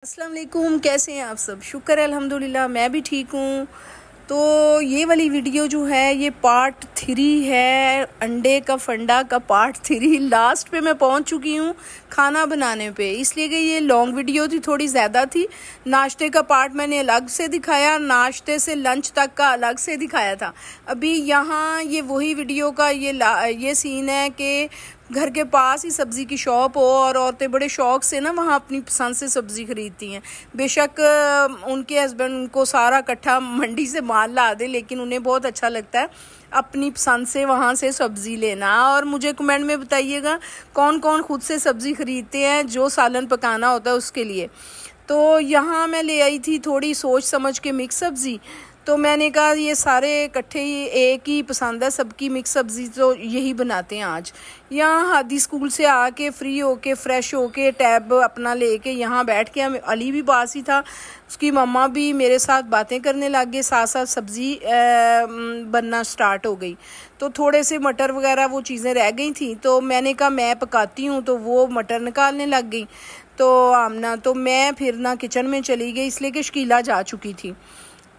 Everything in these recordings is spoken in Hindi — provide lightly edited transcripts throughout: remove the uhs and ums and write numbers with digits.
अस्सलाम वालेकुम, कैसे हैं आप सब। शुक्र है अल्हम्दुलिल्लाह, मैं भी ठीक हूँ। तो ये वाली वीडियो जो है ये पार्ट 3 है, अंडे का फंडा का पार्ट 3। लास्ट पे मैं पहुँच चुकी हूँ खाना बनाने पे, इसलिए कि ये लॉन्ग वीडियो थी, थोड़ी ज़्यादा थी। नाश्ते का पार्ट मैंने अलग से दिखाया, नाश्ते से लंच तक का अलग से दिखाया था। अभी यहाँ ये वही वीडियो का ये सीन है कि घर के पास ही सब्ज़ी की शॉप हो और औरतें बड़े शौक़ से ना वहाँ अपनी पसंद से सब्ज़ी ख़रीदती हैं। बेशक उनके हस्बैंड उनको सारा इकट्ठा मंडी से माल ला दे, लेकिन उन्हें बहुत अच्छा लगता है अपनी पसंद से वहाँ से सब्ज़ी लेना। और मुझे कमेंट में बताइएगा कौन कौन खुद से सब्ज़ी ख़रीदते हैं जो सालन पकाना होता है उसके लिए। तो यहाँ मैं ले आई थी थोड़ी सोच समझ के मिक्स सब्ज़ी। तो मैंने कहा ये सारे इकट्ठे ही एक ही पसंद है सबकी मिक्स सब्ज़ी, तो यही बनाते हैं आज। यहाँ हादी स्कूल से आके फ्री होके फ्रेश होके टैब अपना लेके यहाँ बैठ के, अली भी पास ही था, उसकी मम्मा भी मेरे साथ बातें करने लग गए, साथ साथ सब्ज़ी बनना स्टार्ट हो गई। तो थोड़े से मटर वगैरह वो चीज़ें रह गई थी, तो मैंने कहा मैं पकाती हूँ, तो वो मटर निकालने लग गई। तो आमना तो मैं फिर ना किचन में चली गई, इसलिए कि शकीला जा चुकी थी।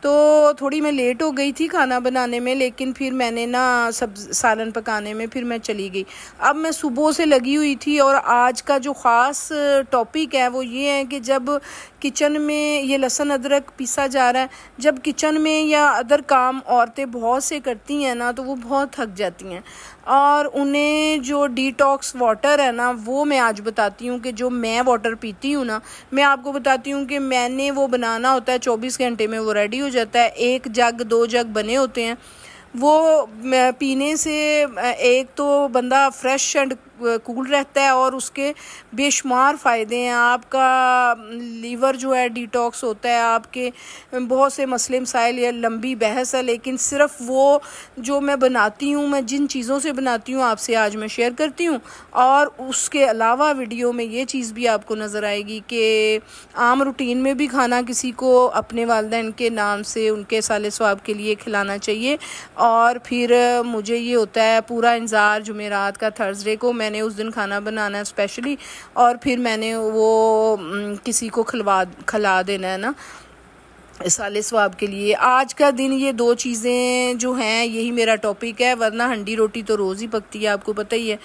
तो थोड़ी मैं लेट हो गई थी खाना बनाने में, लेकिन फिर मैंने ना सालन पकाने में फिर मैं चली गई। अब मैं सुबह से लगी हुई थी और आज का जो ख़ास टॉपिक है वो ये है कि जब किचन में ये लहसुन अदरक पीसा जा रहा है, जब किचन में या अदर काम औरतें बहुत से करती हैं ना, तो वो बहुत थक जाती हैं और उन्हें जो डिटॉक्स वाटर है ना वो मैं आज बताती हूँ कि जो मैं वाटर पीती हूँ ना, मैं आपको बताती हूँ कि मैंने वो बनाना होता है 24 घंटे में वो रेडी हो जाता है। 1 जग 2 जग बने होते हैं, वो पीने से एक तो बंदा फ्रेश एंड कूल रहता है और उसके बेशुमार फ़ायदे हैं। आपका लीवर जो है डिटॉक्स होता है, आपके बहुत से मसले मसाइल, ये लंबी बहस है, लेकिन सिर्फ वो जो मैं बनाती हूँ, मैं जिन चीज़ों से बनाती हूँ आपसे आज मैं शेयर करती हूँ। और उसके अलावा वीडियो में ये चीज़ भी आपको नज़र आएगी कि आम रूटीन में भी खाना किसी को अपने वालिदैन के नाम से उनके साले सवाब के लिए खिलाना चाहिए। और फिर मुझे ये होता है पूरा इंतज़ार जुमेरात का, थर्सडे को मैंने उस दिन खाना बनाना है स्पेशली, और फिर मैंने वो किसी को खिला देना है ना साले सवाब के लिए। आज का दिन ये 2 चीज़ें जो हैं यही मेरा टॉपिक है, वरना हंडी रोटी तो रोज़ ही पकती है, आपको पता ही है।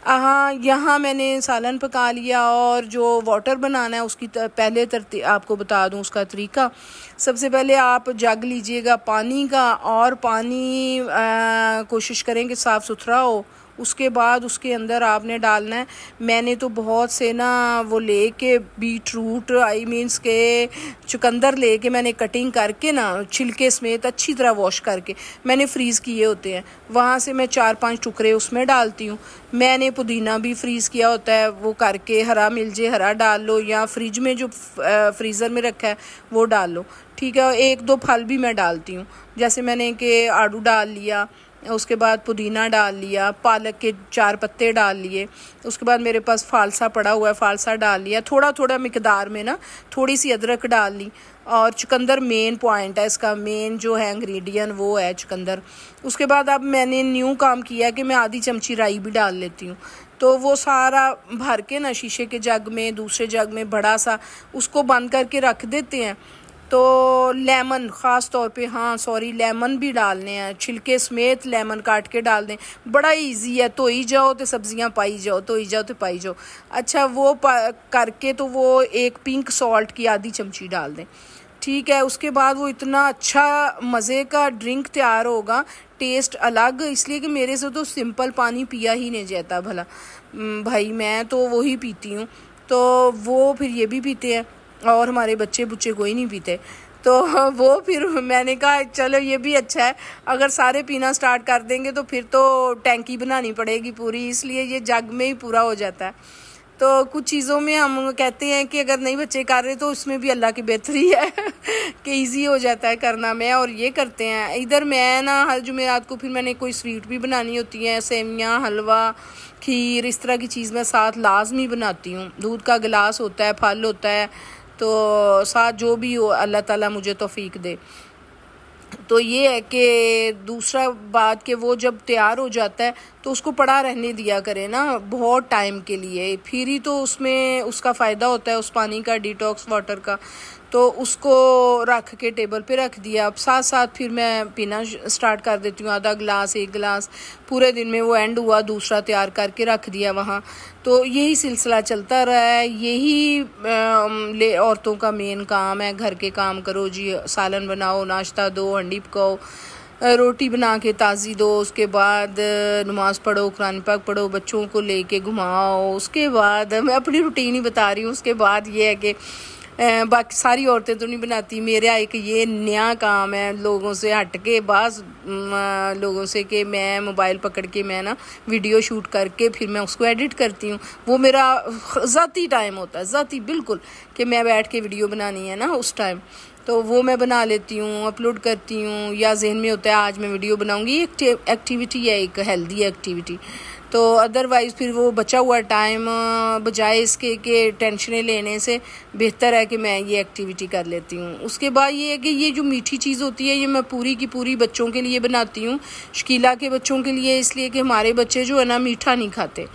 हाँ, यहाँ मैंने सालन पका लिया और जो वाटर बनाना है उसकी पहले तरतीब आपको बता दूँ उसका तरीका। सबसे पहले आप जग लीजिएगा पानी का, और पानी कोशिश करें कि साफ़ सुथरा हो। उसके बाद उसके अंदर आपने डालना है, मैंने तो बहुत से ना वो लेके बीट रूट मीन्स के चुकंदर लेके मैंने कटिंग करके ना छिलके समेत अच्छी तरह वॉश करके मैंने फ्रीज़ किए होते हैं, वहाँ से मैं 4-5 टुकड़े उसमें डालती हूँ। मैंने पुदीना भी फ्रीज़ किया होता है, वो करके हरा मिल जाए हरा डाल लो, या फ्रिज में जो फ्रीज़र में रखा है वो डाल लो, ठीक है। 1-2 फल भी मैं डालती हूँ, जैसे मैंने कि आड़ू डाल लिया, उसके बाद पुदीना डाल लिया, पालक के 4 पत्ते डाल लिए, उसके बाद मेरे पास फालसा पड़ा हुआ है, फालसा डाल लिया, थोड़ा थोड़ा मिकदार में ना, थोड़ी सी अदरक डाल ली। और चुकंदर मेन पॉइंट है इसका, मेन जो है इंग्रेडिएंट वो है चुकंदर। उसके बाद अब मैंने न्यू काम किया कि मैं आधी चमची राई भी डाल लेती हूँ। तो वो सारा भर के ना शीशे के जग में, दूसरे जग में बड़ा सा, उसको बंद करके रख देते हैं। तो लेमन ख़ास तौर पे, लेमन भी डालने हैं, छिलके समेत लेमन काट के डाल दें, बड़ा इजी है। तो ही जाओ तो सब्जियां पाई जाओ, तो ही जाओ तो पाई जाओ। अच्छा, वो करके तो वो एक पिंक सॉल्ट की आधी चमची डाल दें, ठीक है। उसके बाद वो इतना अच्छा मज़े का ड्रिंक तैयार होगा, टेस्ट अलग, इसलिए कि मेरे से तो सिंपल पानी पिया ही नहीं जाता भला भाई, मैं तो वही पीती हूँ। तो वो फिर ये भी पीते हैं और हमारे बच्चे बुच्चे कोई नहीं पीते, तो वो फिर मैंने कहा चलो ये भी अच्छा है, अगर सारे पीना स्टार्ट कर देंगे तो फिर तो टैंकी बनानी पड़ेगी पूरी, इसलिए ये जग में ही पूरा हो जाता है। तो कुछ चीज़ों में हम कहते हैं कि अगर नहीं बच्चे कर रहे तो उसमें भी अल्लाह की बेहतरी है कि इजी हो जाता है करना में, और ये करते हैं। इधर मैं ना हर जुमेरात को फिर मैंने कोई स्वीट भी बनानी होती है, सेवियाँ, हलवा, खीर, इस तरह की चीज़ मैं साथ लाजमी बनाती हूँ। दूध का गिलास होता है, फल होता है, तो साथ जो भी हो अल्लाह ताला मुझे तौफीक दे। तो ये है कि दूसरा बात कि वो जब तैयार हो जाता है तो उसको पड़ा रहने दिया करें ना बहुत टाइम के लिए, फिर ही तो उसमें उसका फ़ायदा होता है उस पानी का, डिटॉक्स वाटर का। तो उसको रख के टेबल पे रख दिया। अब साथ साथ फिर मैं पीना स्टार्ट कर देती हूँ, आधा गिलास 1 गिलास, पूरे दिन में वो एंड हुआ, दूसरा तैयार करके रख दिया वहाँ। तो यही सिलसिला चलता रहा है। यही औरतों का मेन काम है, घर के काम करो जी, सालन बनाओ, नाश्ता दो, हंडी पकाओ, रोटी बना के ताज़ी दो, उसके बाद नमाज पढ़ो, कुरान पाक पढ़ो, बच्चों को लेके घुमाओ। उसके बाद मैं अपनी रूटीन ही बता रही हूँ। उसके बाद ये है कि बाकी सारी औरतें तो नहीं बनाती, मेरा एक ये नया काम है लोगों से हट के, बस लोगों से कि मैं मोबाइल पकड़ के मैं ना वीडियो शूट करके फिर मैं उसको एडिट करती हूँ। वो मेरा ज़ाती टाइम होता है, ज़ाती बिल्कुल, कि मैं बैठ के वीडियो बनानी है ना उस टाइम, तो वो मैं बना लेती हूँ, अपलोड करती हूँ, या जहन में होता है आज मैं वीडियो बनाऊँगी। एक्टिविटी है, एक हेल्दी एक्टिविटी। तो अदरवाइज़ फिर वो बचा हुआ टाइम बजाय इसके कि टेंशनें लेने से बेहतर है कि मैं ये एक्टिविटी कर लेती हूँ। उसके बाद ये है कि ये जो मीठी चीज़ होती है ये मैं पूरी की पूरी बच्चों के लिए बनाती हूँ, शकीला के बच्चों के लिए, इसलिए कि हमारे बच्चे जो है ना मीठा नहीं खाते।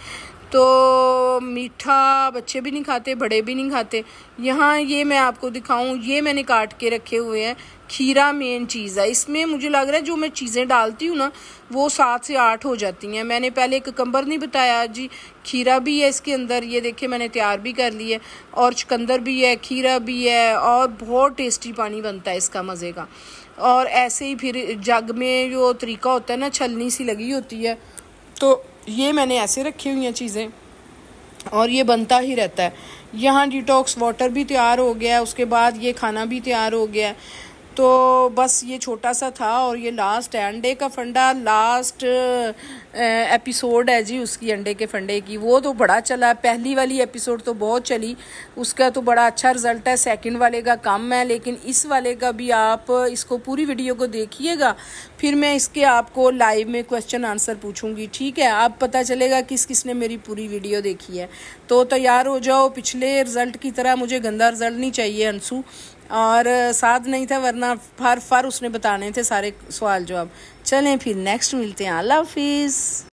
तो मीठा बच्चे भी नहीं खाते, बड़े भी नहीं खाते। यहाँ ये मैं आपको दिखाऊं, ये मैंने काट के रखे हुए हैं। खीरा मेन चीज़ है इसमें, मुझे लग रहा है जो मैं चीज़ें डालती हूँ ना वो 7 से 8 हो जाती हैं। मैंने पहले ककम्बर नहीं बताया जी, खीरा भी है इसके अंदर, ये देखिए मैंने तैयार भी कर ली है, और चुकंदर भी है, खीरा भी है, और बहुत टेस्टी पानी बनता है इसका, मज़े का। और ऐसे ही फिर जग में जो तरीका होता है ना, छलनी सी लगी होती है, तो ये मैंने ऐसे रखी हुई हैं चीज़ें, और ये बनता ही रहता है। यहाँ डिटॉक्स वाटर भी तैयार हो गया है, उसके बाद ये खाना भी तैयार हो गया है। तो बस ये छोटा सा था, और ये लास्ट है अंडे का फंडा, लास्ट एपिसोड है जी उसकी, अंडे के फंडे की। वो तो बड़ा चला, पहली वाली एपिसोड तो बहुत चली, उसका तो बड़ा अच्छा रिजल्ट है। सेकंड वाले का कम है, लेकिन इस वाले का भी आप इसको पूरी वीडियो को देखिएगा, फिर मैं इसके आपको लाइव में क्वेश्चन आंसर पूछूंगी, ठीक है? आप पता चलेगा किस किस ने मेरी पूरी वीडियो देखी है। तो तैयार हो जाओ, पिछले रिजल्ट की तरह मुझे गंदा रिजल्ट नहीं चाहिए अंशु, और साथ नहीं था, वरना फर उसने बताने थे सारे सवाल जवाब। चलें फिर नेक्स्ट मिलते हैं, अल्लाह हाफिज़।